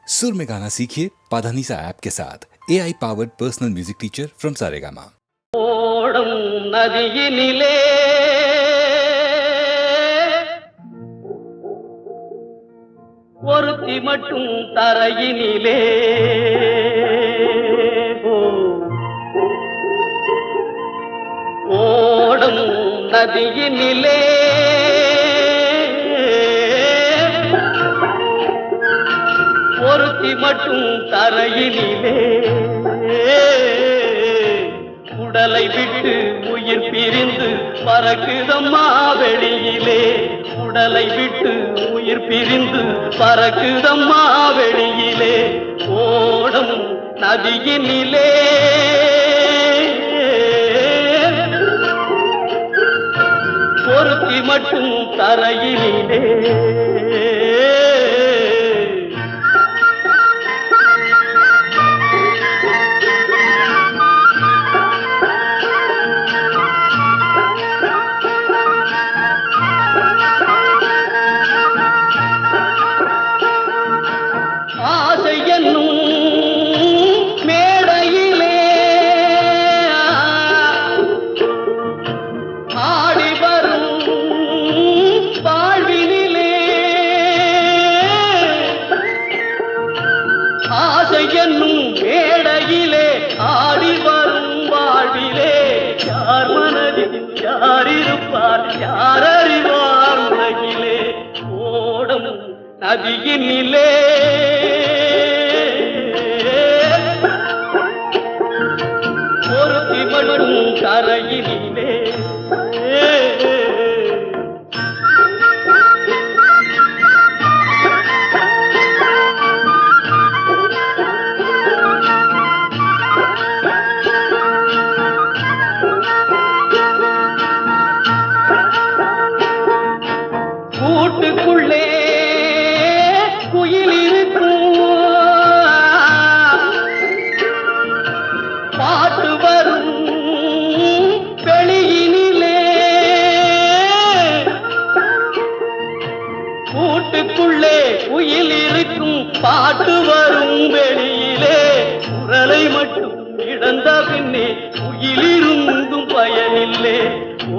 सुर में गाना सीखिए पाधानीसा ऐप के साथ AI powered personal music teacher from Saregama. ஓடும் நதியினிலே ஒருத்தி மட்டும் தரையினிலே ஓடும் நதியினிலே ஒருத்தி மட்டும் தரையினிலே உடலை விட்டு உயிர் பிரிந்து பறக்குதம்மா வெளியிலே உடலை விட்டு உயிர் பிரிந்து பறக்குதம்மா வெளியிலே ஓடும் நதியினிலே ஒருத்தி மட்டும் தரையினிலே நதியினிலே ஒருத்தி மட்டும் கரையினிலே கூட்டுக்குள்ளே குயில் இருக்கும் பாட்டு வரும் வெளியினிலே கூட்டுக்குள்ளே குயில் இருக்கும் பாட்டு வரும் வெளியிலே குரலை மட்டும் இழந்த பின்னே குயிலிருந்தும் பயனில்லை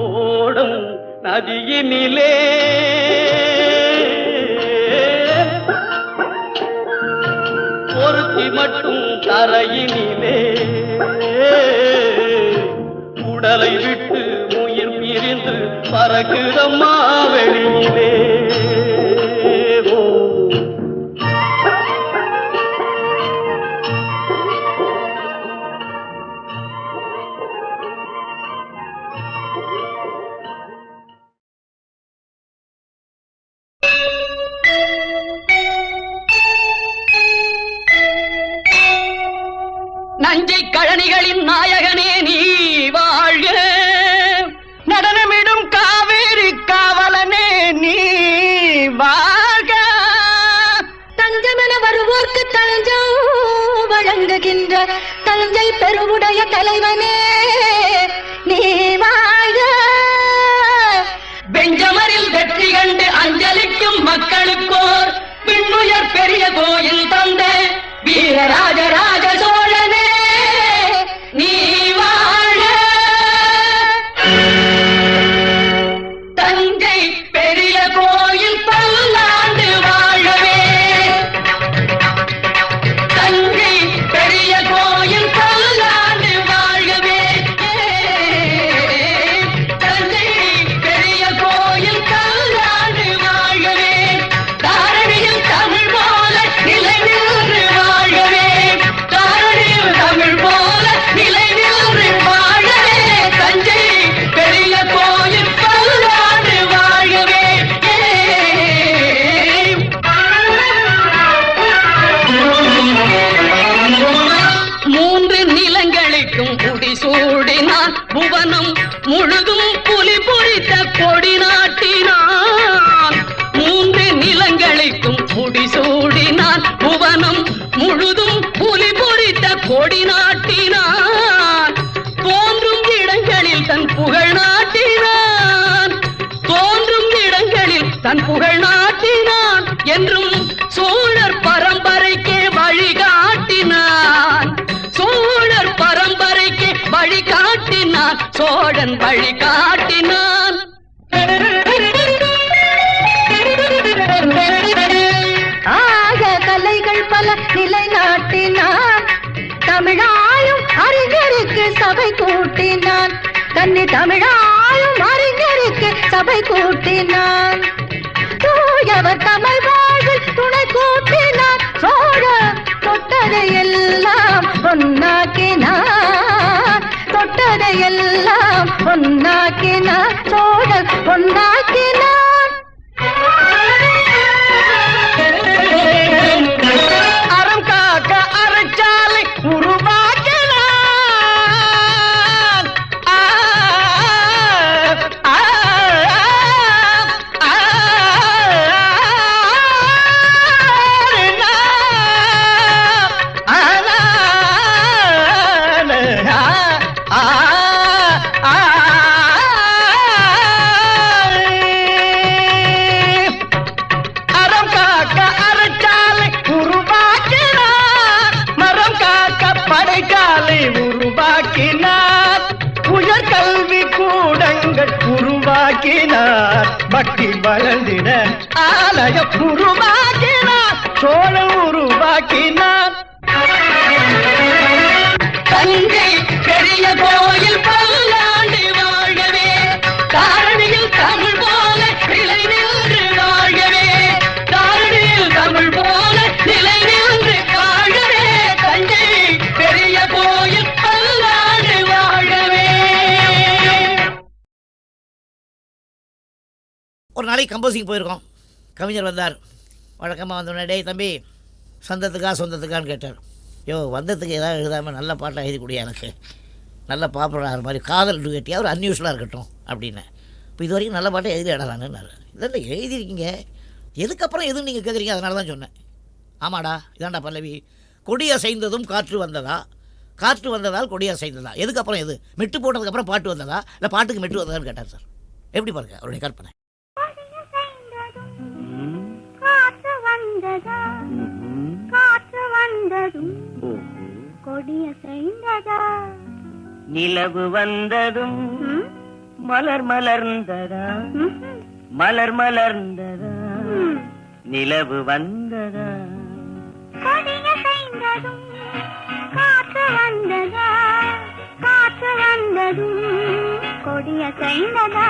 ஓடும் நதியினிலே ஒருத்தி மட்டும் தரையினிலே உடலை விட்டு உயிர் பிரிந்து பறக்குதம்மா வெளியிலே நஞ்சை கழனிகளின் நாயகனே நீ வாழ்க நடனமிடும் காவேரி காவலனே நீ வாழ்க தஞ்சமென வருவோர்க்கு தஞ்சம் வழங்குகின்ற தஞ்சை பெருவுடைய தலைவனே நீ வாழ்க பெஞ்சமரில் வெற்றி கண்டு அஞ்சலிக்கும் மக்களுக்கோர் விண்ணுயர் பெரிய கோயில் தந்த வீரராஜராஜ சோழனே நீ வாழ தஞ்சை பெரிய கோயில் பல்லாண்டு வாழவே தஞ்சை பெரிய கோயில் பல்லாண்டு வாழவே தஞ்சை பெரிய கோயில் பல்லாண்டு வாழவே தாரணியில் தமிழ் போல நிலை நின்று வாழவே தாரணியில் தமிழ் போல நிலை நின்று வாழவே தஞ்சை பெரிய கோயில் பல்லாண்டு வாழவே மூன்று நிலங்களுக்கும் முடிசூடினான் புவனம் முழுதும் புலி பொறித்த கொடி நாட்டினான் மூன்று நிலங்களுக்கும் முடிசூடினான் புவனம் முழுதும் புலி பொறித்த கொடி நாட்டினான் தோன்றும் இடங்களில் தன் புகழ் நாட்டினான் தோன்றும் இடங்களில் தன் புகழ் நாட்டினான் என்றும் சோழர் பரம்பரைக்கே சோழன் வழி காட்டினான். ஆக கலைகள் பல நிலைநாட்டினான். தமிழாயும் அறிஞருக்கு சபை கூட்டினான். தன்னை தமிழாயும் அறிஞருக்கு சபை கூட்டினான். தூயவர் தமிழ் வாழ்வில் துணை கூட்டினான். சோழ தொட்டதையெல்லாம் பொன்னாக்கினான். தொட்டதையெல்லாம் பொன்னாக்கினான். சோழர் பொன்னாக்கினான். அறம் காக்க அறச்சாலை உருவாக்கினான். அறம் காக்க அறச்சாலை உருவாக்கினார். மரம் காக்க படைச்சாலை உருவாக்கினார். உயர்கல்வி கூடங்கள் உருவாக்கினார். பக்தி வளர்ந்திட ஆலய உருவாக்கினார். சோழன் உருவாக்கினார். தஞ்சை பெரிய கோயில் பல்லாண்டு வாழ்கவே. தாரணியில் தமிழ் போல நிலை நின்று வாழ்கவே. தாரணியில் தமிழ் போல நிலை நின்று வாழ்கவே. தஞ்சை பெரிய கோயில் பல்லாண்டு வாழ்கவே. ஒரு நாளைக்கு கம்போசிங் போயிருக்கோம். கவிஞர் வந்தார். வழக்கமாக வந்தோடனே, டேய் தம்பி, சொந்தத்துக்கா சொந்தத்துக்கான்னு கேட்டார். யோ, வந்ததுக்கு ஏதாவது எழுதாமல் நல்ல பாட்டாக எழுதி கூடிய எனக்கு நல்ல பாப்புலர் ஆகிற மாதிரி காதல் டுகெட்டியாக ஒரு அன்யூஷுவலாக இருக்கட்டும் அப்படின்னு. இப்போ இது வரைக்கும் நல்ல பாட்டை எழுதி இடலான்னு. இதெல்லாம் எழுதிருக்கீங்க, எதுக்கப்புறம் எதுவும் நீங்கள் கேட்குறீங்க, அதனால தான் சொன்னேன். ஆமாடா, இதாண்டா பல்லவி. கொடி அசைந்ததும் காற்று வந்ததா, காற்று வந்ததால் கொடி அசைந்ததா, எதுக்கப்புறம் எது? மெட்டு போட்டதுக்கப்புறம் பாட்டு வந்ததா, இல்லை பாட்டுக்கு மெட்டு வந்ததான்னு கேட்டார் சார். எப்படி பாருங்க அவருடைய கற்பனை. நிலவு வந்ததும் மலர் மலர்ந்ததா, மலர் மலர்ந்ததா, நிலவு வந்ததா. கொடியசைந்ததும் காற்று வந்ததா, காற்று வந்ததும் கொடியசைந்ததா.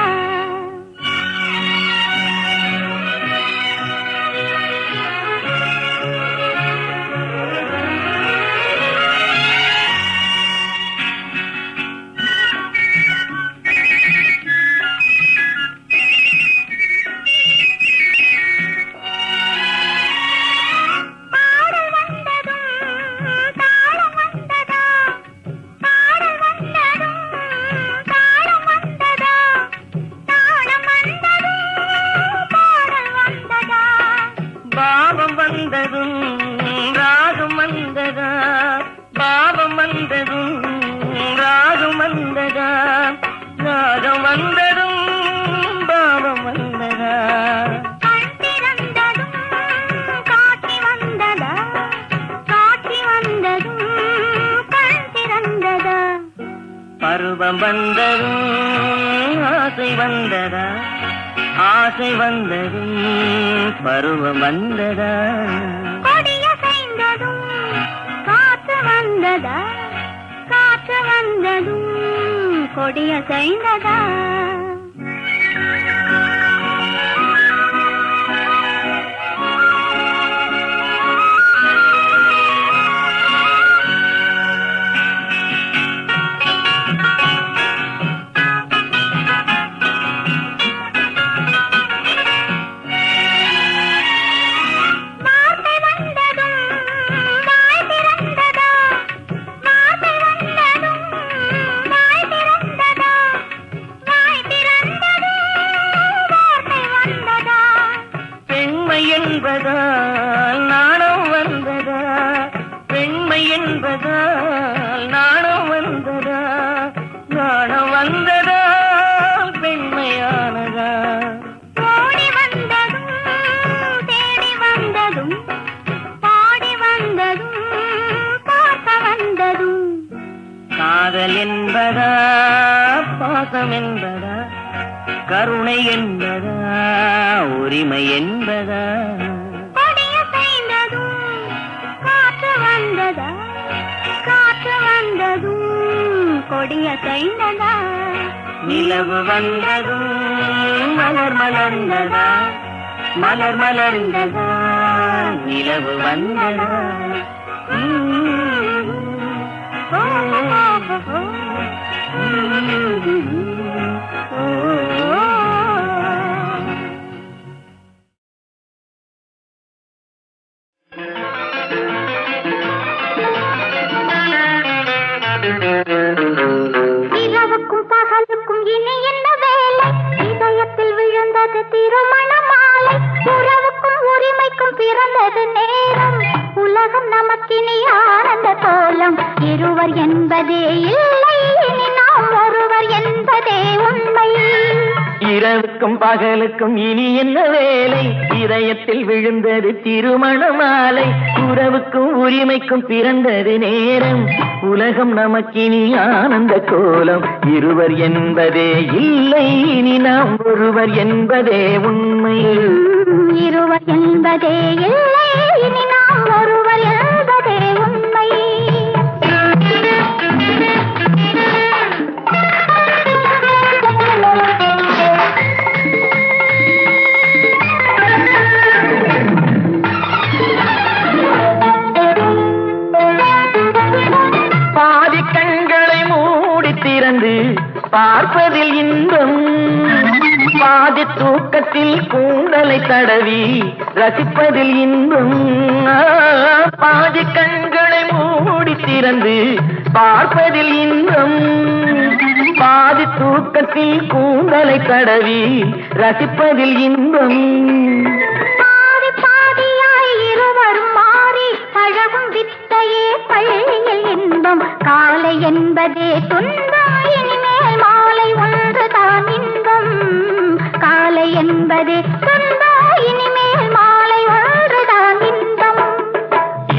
பருவம் வந்ததும் ஆசை வந்ததா, ஆசை வந்ததும் பருவம் வந்ததா. கொடியசைந்ததும் காற்று வந்ததா, காற்று வந்ததும் கொடியசைந்ததா. என்பதால் நாணம் வந்ததா, பெண்மை என்பதால் நாணம் வந்ததா, நாணம் வந்ததா பெண்மையானதா. ஓடி வந்ததும் தேடி வந்ததும் பாடி வந்ததும் பார்க்க வந்ததும் காதல் என்பதா பாசம் என்பதா, கருணை என்பதா, உரிமை என்பதா? கொடிய செய்ததும் காற்று வந்ததா, காற்று வந்ததும் கொடிய செய்ததா, நிலவு வந்ததும் மலர் மலர்ந்ததா, மலர் மலர்ந்ததா, நிலவு வந்ததா? இரவுக்கும் பகலுக்கும் இனி என்ன வேலை, இதயத்தில் விழுந்தது திருமண மாலை, உறவுக்கும் உரிமைக்கும் பிறந்தது நேரம், உலகம் நமக்கினி ஆனந்த கோலம், இருவர் என்பதே இல்லை இனி நாம் ஒருவர் என்பதே உண்மை. இரவுக்கும் பகலுக்கும் இனி என்ன வேலை, இதயத்தில் விழுந்தது திருமண மாலை, உறவுக்கும் உரிமைக்கும் பிறந்தது நேரம், உலகம் நமக்கினி ஆனந்த கோலம், இருவர் என்பதே இல்லை இனி நாம் ஒருவர் என்பதே உண்மை. இருவர் என்பதே இல்லை இனி நாம் ஒருவர் என்பதே உண்மை. பாதி கண்களை மூடி திறந்து பார்ப்பதில் இன்பம், பாதி தூக்கத்தில் கூந்தலை தடவி ரசிப்பதில் இன்பம். பாதி கண்களை மூடி திறந்து பார்ப்பதில் இன்பம், பாதி தூக்கத்தில் கூந்தலை தடவி ரசிப்பதில் இன்பம். பாதி பாதியாய் இருவரும் மாறி பழகும் வித்தையே பள்ளியில் இன்பம், காலை என்பதே துன்பம் இனிமேல் மாலை ஒன்றுதான் இன்பம், காலை என்பதே துன்பம் இனிமேல் மாலை ஒன்றுதான் இன்பம்.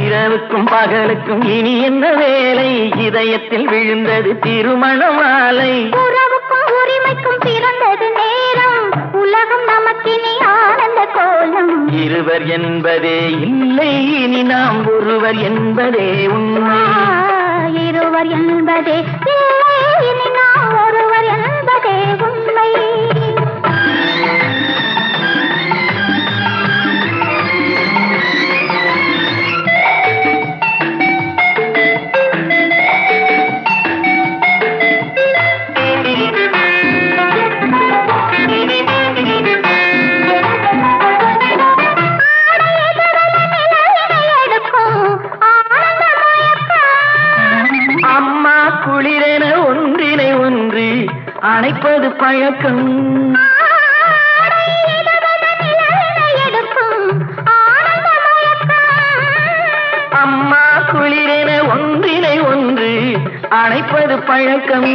இரவுக்கும் பகலுக்கும் இனி என்ன வேலை, இதயத்தில் விழுந்தது திருமண மாலை, உறவுக்கும் உரிமைக்கும் பிறந்தது நேரம், உலகம் நமக்கினி ஆனந்த கோலம், இருவர் என்பதே இல்லை இனி நாம் ஒருவர் என்பதே உண்மை. இருவர் என்பதே இல்லை இனி நாம் ஒருவர் என்பதே உண்மை. அம்மா குளிரென ஒன்றினை ஒன்று அணைப்பது பழக்கம், அம்மா குளிரென ஒன்றினை ஒன்று அணைப்பது பழக்கம்.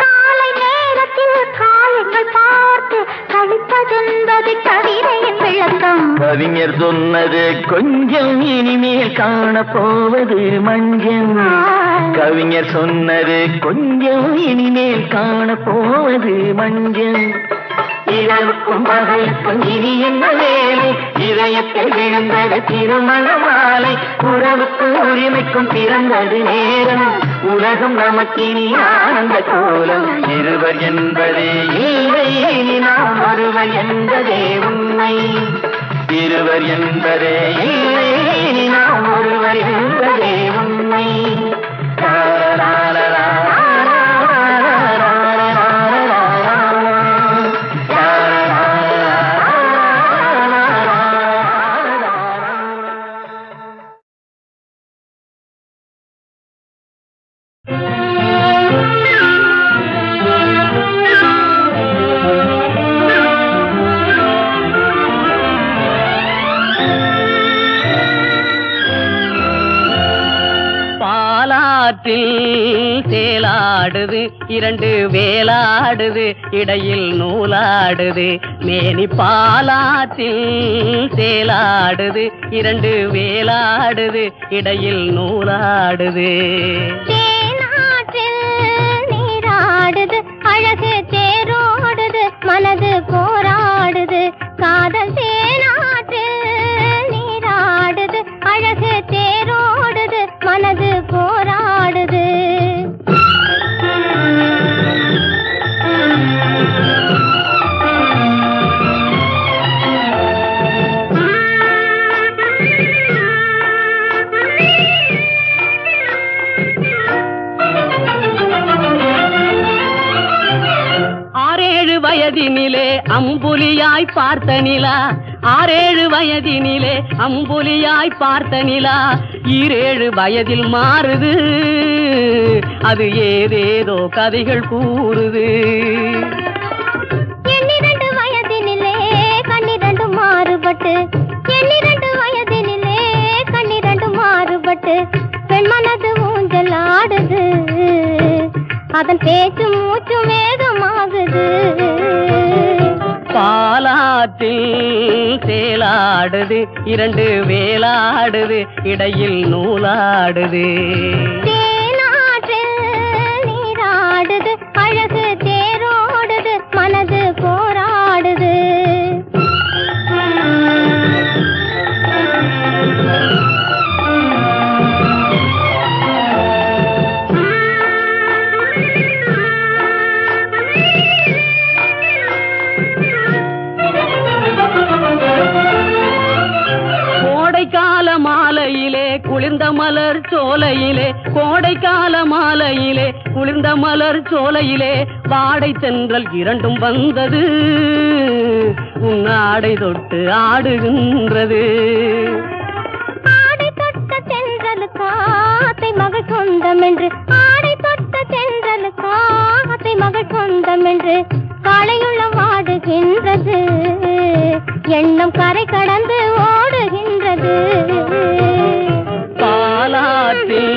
காலை நேரத்தில் காயங்கள் பார்த்து கழிப்பதென்பது கவிதையின் விளக்கம், கவிஞர் சொன்னது கொஞ்சம் இனிமேல் காணப்போவது மஞ்சள், கவிஞர் சொன்னது கொஞ்சம் இனிமேல் காணப்போவது மஞ்சள். இரவுக்கும் பகலுக்கும் இனி என்ன வேலை, இதயத்தில் விழுந்தது திருமண மாலை, உறவுக்கும் உரிமைக்கும் பிறந்தது நேரம், உலகம் நமக்கினி ஆனந்த கோலம், இருவர் என்பதே இல்லை இனி நாம் ஒருவர் என்பதே உண்மை. இருவர் என்பதே இல்லை இனி நாம் ஒருவர் என்பதே உண்மை. பாலாற்றில் சேலாடுது, இரண்டு வேலாடுது, இடையில் நூலாடுது, மேனி பாலாற்றில் சேலாடுது, இரண்டு வேலாடுது, இடையில் நூலாடுது. தேனாற்றில் நீராடுது, மனது போராடுது காதல் தேனாற்றில் நீராடுது அழகு தேரோடுது மனது போராடுது வயதினிலே அம்புலியாய் பார்த்த நிலா 6-7 வயதினிலே அம்புலியாய் பார்த்த நிலா 7 வயதில் மாறுது அது ஏதேதோ கதைகள் கூறுது 12 வயதினிலே கண்ணிரண்டு மாறுபட்டு 12 வயதினிலே கண்ணிரண்டு மாறுபட்டு பெண் மனது ஊஞ்சல் ஆடுது அதன் பேச்சு மூச்சு வேகமாகுது பாலாற்றில் சேலாடுது 2 வேலாடுது இடையில் நூலாடுது தேனாற்றில் நீராடுது அழகு தேரோடுது மனது போராடுது குளிர்ந்த மலர் சோலையிலே கோடைக்கால மாலையிலே குளிர்ந்த மலர் சோலையிலே வாடை தென்றல் 2ம் வந்தது உன்னாடை தொட்டு ஆடுகின்றது ஆடை தொட்ட தென்றல் காத்தை மகள் சொந்தம் என்று ஆடை தொட்ட தென்றல் காத்தை மகள் சொந்தம் என்று காளையுள்ள வாடுகின்றது எண்ணம் கரை கடந்து ஓடுகின்றது பாலாற்றில்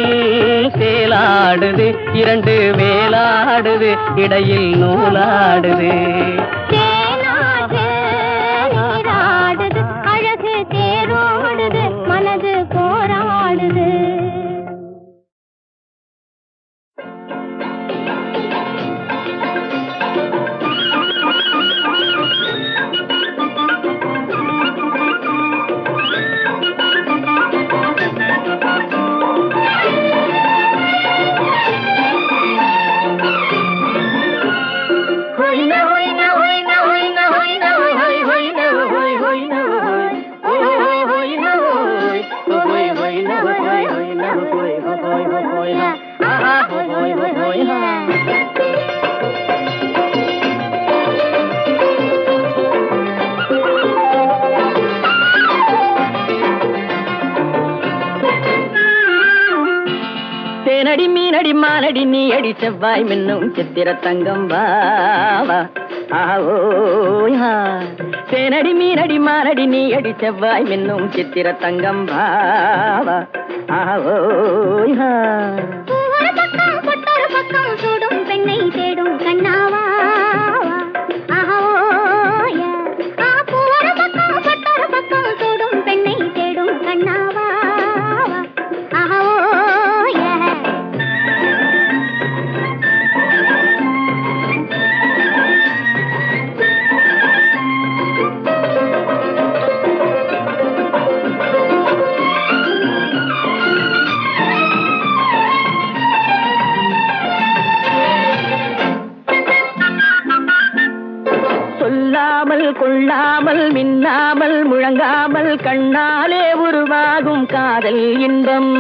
சேலாடுது 2 வேலாடுது இடையில் நூலாடுது நீராடுது அழகு தேரோடுது மனது போராடுது தேனடி மீனடி மானடி நீ அடி செவ்வாய் மின்னும் சித்திர தங்கம் வாவா ஆவோயா தேனடி மீனடி மானடி நீ அடி செவ்வாய் மின்னும் சித்திர தங்கம் வாவா ஆவோயா ஒரு பக்கம் பொட்டொரு பக்கம் சூடும் பெண்ணை தேடும் கண்ணாவா ஆவோயா ஒரு பக்கம் பொட்டொரு பக்கம் சூடும் பெண்ணை தேடும் கண்ணாவா கொள்ளாமல் மின்னாமல் முழங்காமல் கண்ணாலே உருவாகும் காதல் இன்பம்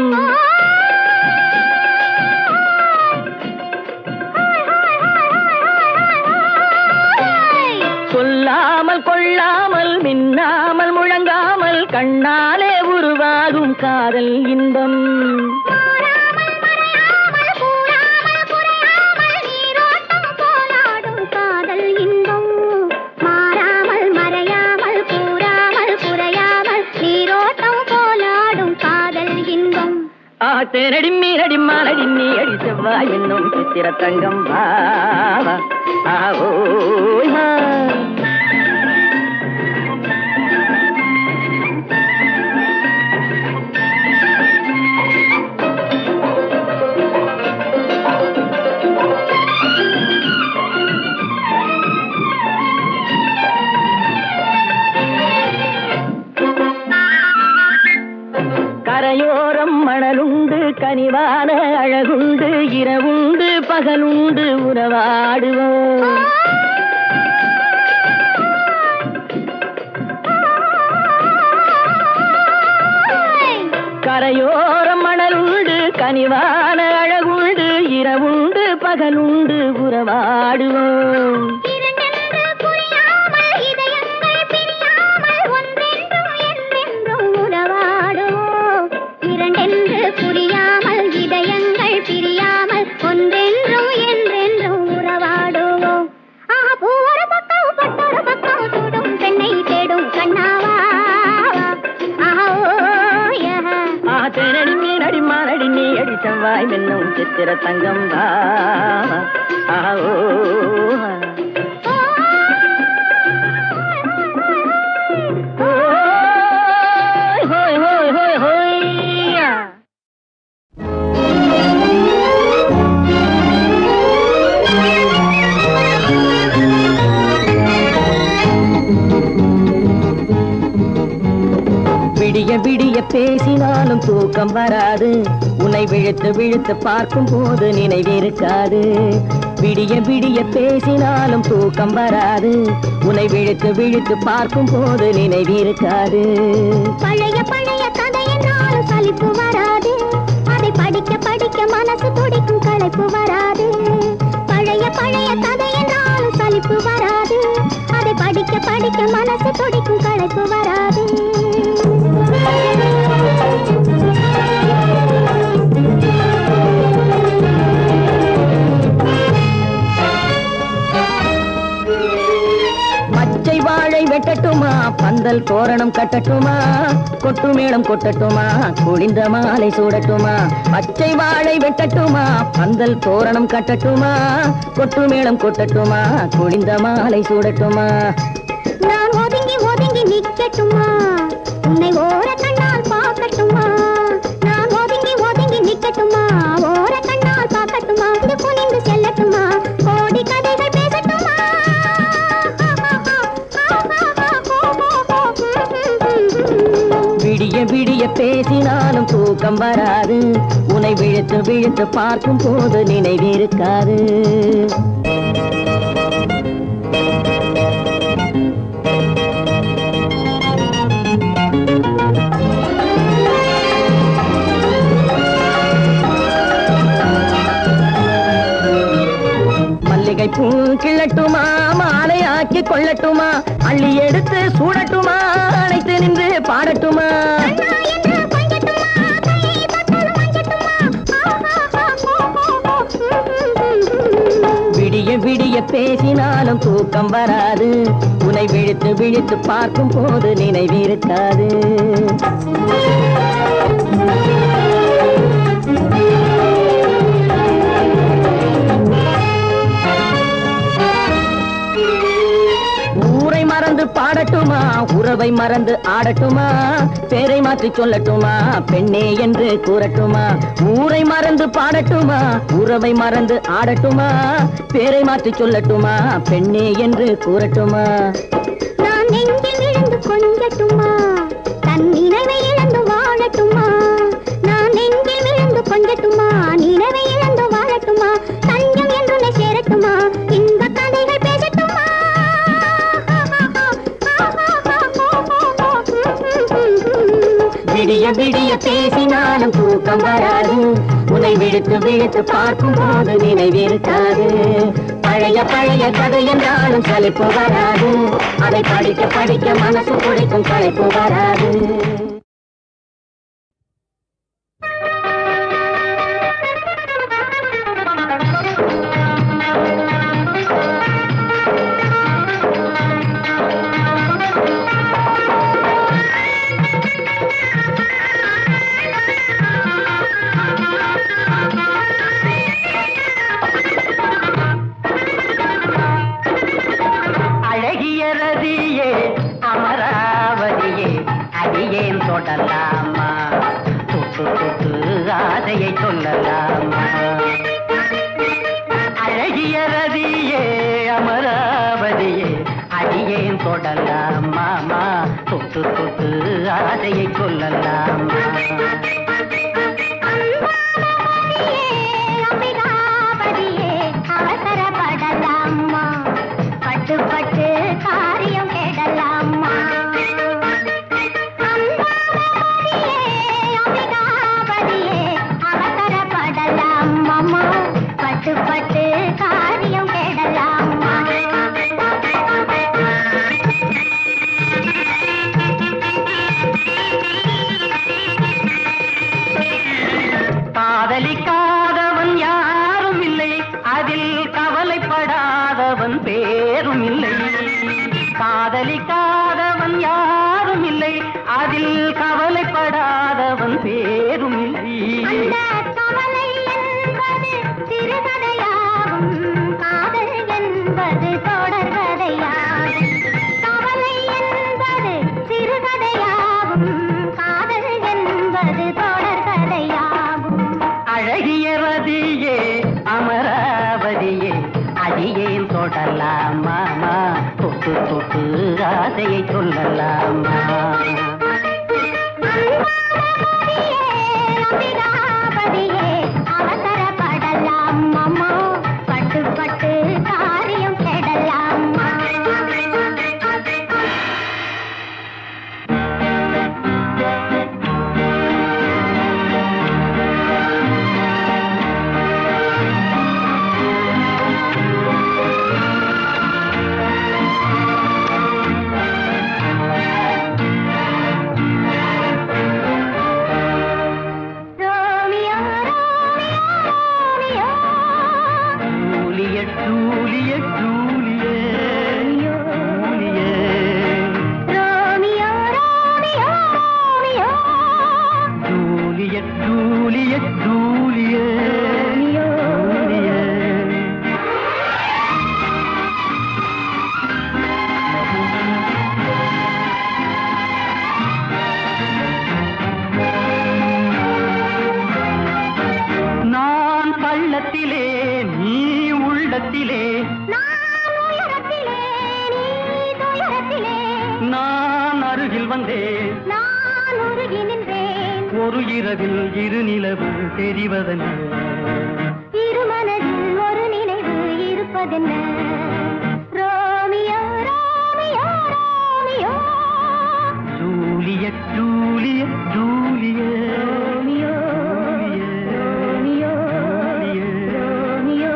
சொல்லாமல் கொள்ளாமல் மின்னாமல் முழங்காமல் கண்ணாலே உருவாகும் காதல் இன்பம் தேனடி மீனடி மானடி நீ அடி செவ்வாய் என்னும் சித்திர தங்கம் வாவா ஆவோயா கரையோரம் மணலுண்டு கனிவான அழகுண்டு இரவுண்டு பகலுண்டு உறவாடுவோம். கரையோரம் மணலுண்டு கனிவான அழகுண்டு இரவுண்டு பகலுண்டு உறவாடுவோம். புரியாமல் இதயங்கள் பிரியாமல் ஒன்றென்றும் என்றென்றும் உறவாடுவோம். பூவர பக்கம் பட்டர பக்கம் சுடும் பெண்ணை தேடும் கண்ணாவா. தேனடி மீனடி மானடி நீ அடி செவ்வாய் மென்னும் சித்திர தங்கம் வா. விடிய விடிய பேசினாலும் தூக்கம் வராது. உன்னை விழுத்து விழுத்து பார்க்கும் போது நினைவிருக்காது. விடிய விடிய பேசினாலும் தூக்கம் வராது. உன்னை விழுத்து விழுத்து பார்க்கும் போது நினைவிருக்காது. பழைய பழைய கதை என்றாலும் சலிப்பு வராது. அதை படிக்க படிக்க மனசு துடிக்கும் களைப்பு வராது. பழைய பழைய கதை என்றாலும் சலிப்பு வராது. அதை படிக்க படிக்க மனசு துடிக்கும் களைப்பு வராது. பச்சை வாழை வெட்டட்டுமா பந்தல் தோரணம் கட்டட்டுமா கொட்டு மேளம் கொட்டட்டுமா குளிந்த மாலை சூடட்டுமா. பச்சை வாழை வெட்டட்டுமா பந்தல் தோரணம் கட்டட்டுமா கொட்டு மேளம் கொட்டட்டுமா குளிந்த மாலை சூடட்டுமா. நான் ஒதுங்கி ஒதுங்கி நிக்கட்டுமா உன்னை ஓர கண்ணால் பார்க்கட்டுமா. நான் ஒதுங்கி ஒதுங்கி நிக்கட்டுமா ஓர கண்ணால் பார்க்கட்டுமா. இது குனிந்து செல்லட்டுமா கோடி கதைகள் பேசட்டுமா. விடிய விடிய பேசினாலும் தூக்கம் வராது. உன்னை விழுத்து விழுத்து பார்க்கும் போது நினைவிருக்காது. மல்லிகை பூ கிள்ளட்டுமா மாலை ஆக்கி கொள்ளட்டுமா அள்ளி எடுத்து சூடட்டுமா அழைத்து நின்று பாடட்டுமா. விடிய விடிய பேசினாலும் தூக்கம் வராது. உன்னை விழித்து விழித்து பார்க்கும் போது நினைவிருக்காது. ஊரை மறந்து பாடட்டுமா உறவை மறந்து ஆடட்டுமா பேரை மாற்றி சொல்லட்டுமா பெண்ணே என்று கூறட்டுமா. ஊரை மறந்து பாடட்டுமா உறவை மறந்து ஆடட்டுமா பேரை மாற்றி சொல்லட்டுமா பெண்ணே என்று கூறட்டுமா. நான் நெஞ்சில் விழுந்து கொஞ்சட்டுமா தன் நினைவை இழந்து வாழட்டுமா. நான் நெஞ்சில் விழுந்து கொஞ்சட்டுமா நினைவை இழந்து வாழட்டுமா. தஞ்சம் என்று சேரட்டுமா இந்த கதைகள் பேசட்டுமா. விடிய விடிய பேசினாலும் தூக்கம் வராது. உன்னை விழுத்து விழுத்து பார்க்கும் போது நினைவிருக்காது. பழைய பழைய கதை என்றாலும் சலிப்பு வராது. அதை படிக்க படிக்க மனசு துடிக்கும் களைப்பு வராது. தொடலாமா தொட்டு தொட்டு ஆதையை சொல்லலாமா. அழகிய ரதியே அமராவதியே அடியேன் தொடலாமா தொட்டு தொட்டு ஆதையை சொல்லலாமா. வார்த்தையை சொல்லலாமா? அவசரப்படலாம் அம்மா, பட்டு பட்டு காரியம் கெடலாம். நான் அருகில் வந்தேன், நான் உருகி நின்றேன். ஒரு இரவில் இரு நிலவு தெரிவதென்ன? இரு மனதில் ஒரு நினைவு இருப்பதென்ன? Romeo Romeo Romeo, Juliet Juliet Juliet, Romeo Romeo Romeo.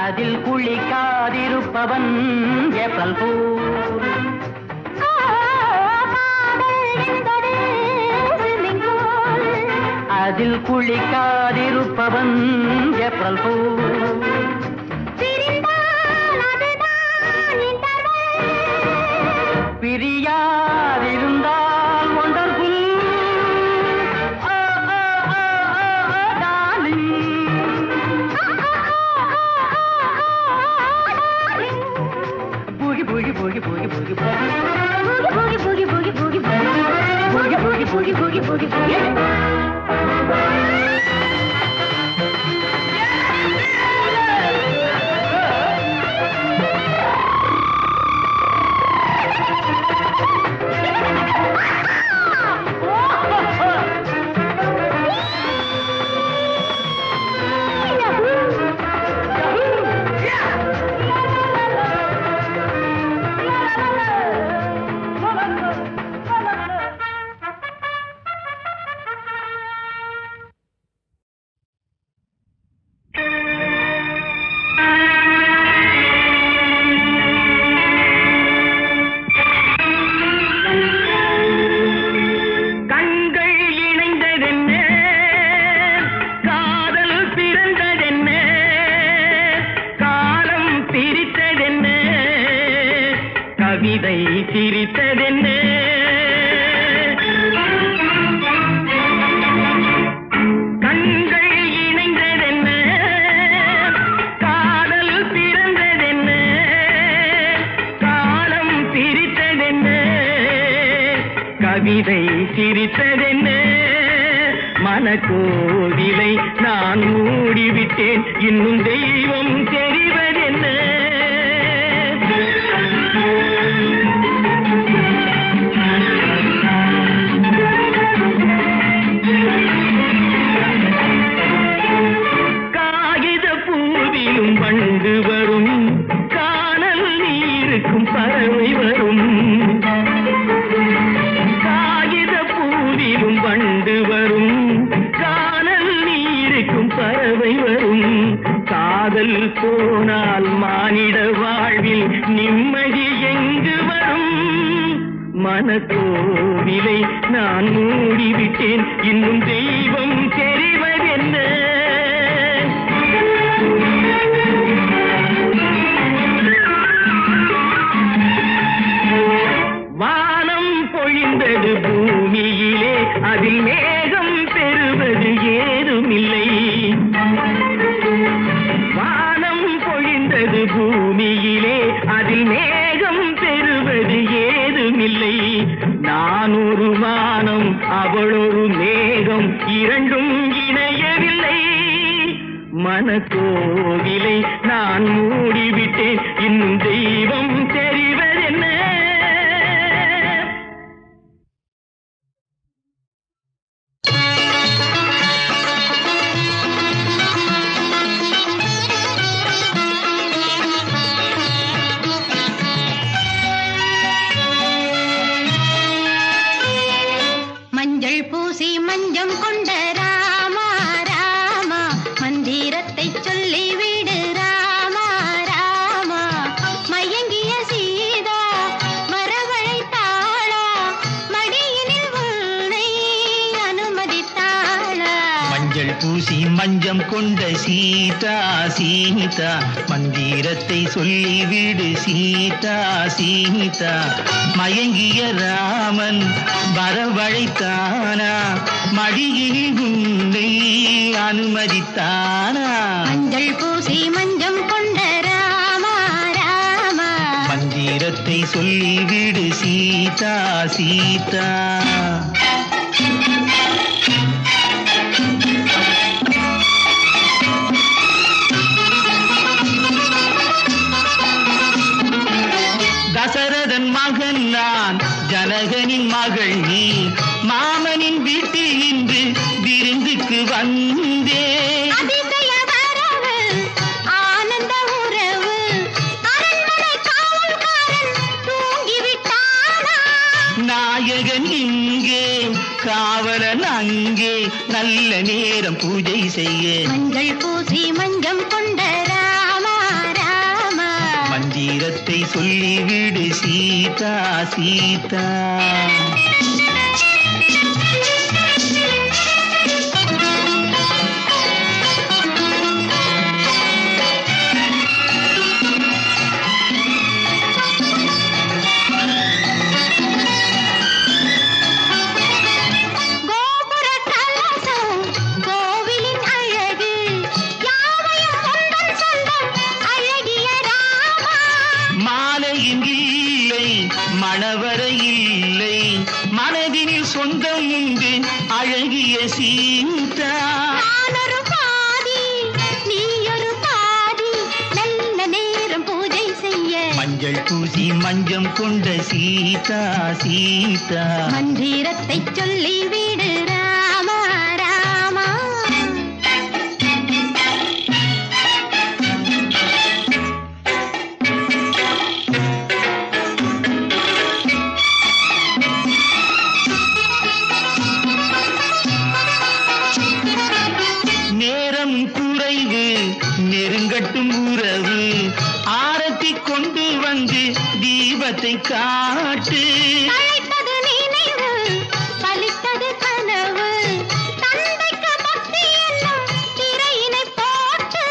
அதில் குளிக்காதிருப்பவன் ஏப்ரல் பூல். அதில் குளிக்காதிருப்பவன் ஏப்ரல் பூல். பிரியாதிருந்தால் wonderful. Boogie boogie boogie boogie boogie boogie boogie boogie boogie boogie boogie boogie boogie boogie boogie boogie. கவிதை சிரித்ததென்ன? கண்கள் இணைந்ததென்ன? காதல் பிறந்ததென்ன? காலம் பிரித்ததென்ன? கவிதை சிரித்ததென்ன? மனக்கோவிலை நான் மூடிவிட்டேன், இன்னும் தெய்வம் தெரிவதென்ன? காகித பூவிலும் வண்டு வரும், காணல் நீருக்கும் பறவை வரும். காகித பூவிலும் வண்டு வரும், காணல் நீருக்கும் பறவை வரும். காதல் போனால் மானிட வாழ்வில் நிம்மதி எங்கு வரும்? மனக்கோவிலை நான் மூடிவிட்டேன், இன்னும் தெய்வம் தெரிவதென்ன? வானம் பொழிந்தது பூமியிலே, அதில் மேகம் பெறுவது ஏதுமில்லை. வானம் நான் ஒரு வானம் அவள் ஒரு மேகம் இரண்டும் இணையவில்லை மனக்கோவிலை நான் மூடிவிட்டேன் இன்னும் தெய்வம் தெரிவதென்ன மஞ்சள் பூசி மஞ்சம் கொண்ட ராமா ராமா மந்திரத்தை சொல்லி விடு ராமா ராமா மயங்கிய சீதா வரவழைத்தாளா மடியினில் உன்னை அனுமதித்தாளா மஞ்சள் பூசி மஞ்சம் கொண்ட சீதா சீதா மந்திரத்தை சொல்லிவிடு சீதா சீதா மயங்கிய ராமன் வரவழைத்தானா மடியினில் உன்னை அனுமதித்தானா மஞ்சள் பூசி மஞ்சம் கொண்ட ராமா ராமா மந்திரத்தை சொல்லிவிடு சீதா சீதா தசரதன் மகன் நான் ஜனகனின் மகள் நீ மாமனின் வீட்டில் இன்று விருந்துக்கு வந்தே அதிசய வரவு ஆனந்த உறவு அரண்மனை காவல்காரன் தூங்கிவிட்டானா நாயகன் இங்கே காவலன் அங்கே நல்ல நேரம் பூஜை செய்ய மஞ்சள் பூசி மஞ்சம் கொண்ட ராமா ராமா மந்திரத்தை சொல்லிவிடு சீதா சீதா கோபுர கலசம் கோவிலின் அழகு யாவையும் உந்தன் சொந்தம் அழகிய ராமா மாலையின் இல்லை மணவரை இல்லை மனதினில் சொந்தம் உண்டு அழகிய சீதா நானொரு பாதி நீயொரு பாதி நல்ல நேரம் பூஜை செய்ய மஞ்சள் பூசி மஞ்சம் கொண்ட சீதா சீதா மந்திரத்தை சொல்லி விடு ராமா ராமா நேரம் குறைவு நெருங்கட்டும் உறவு ஆரத்தி கொண்டு வந்து தீபத்தை காட்டு அழைத்தது நினைவு பலித்தது கனவு தந்தைக்கு பக்தி என்னும் திரையினை போட்டு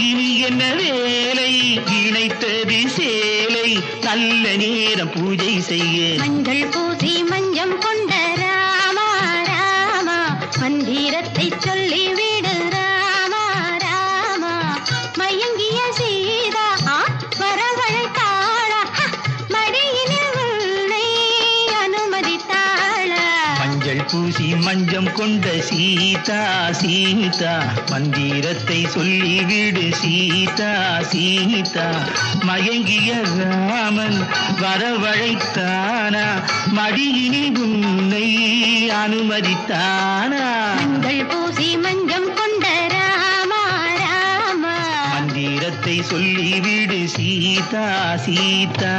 இனி என்ன வேலை இணைத்தது சேலை நல்ல நேரம் பூஜை செய்ய மஞ்சள் பூசி மஞ்சம் கொண்ட ராமா ராமா மந்திரத்தை சொல்லி விடு ராமா ராமா மயங்கிய சீதா வரவழைத்தாளா மடியினில் உன்னை அனுமதித்தாளா மஞ்சள் பூசி மஞ்சம் கொண்ட சீதா சீதா மந்திரத்தை சொல்லிவிடு சீதா சீதா மயங்கிய ராமன் வரவழைத்தானா மடியினில் உன்னை அனுமதித்தானா மஞ்சள் பூசி மஞ்சம் கொண்ட ராமா ராமா மந்திரத்தை சொல்லிவிடு சீதா சீதா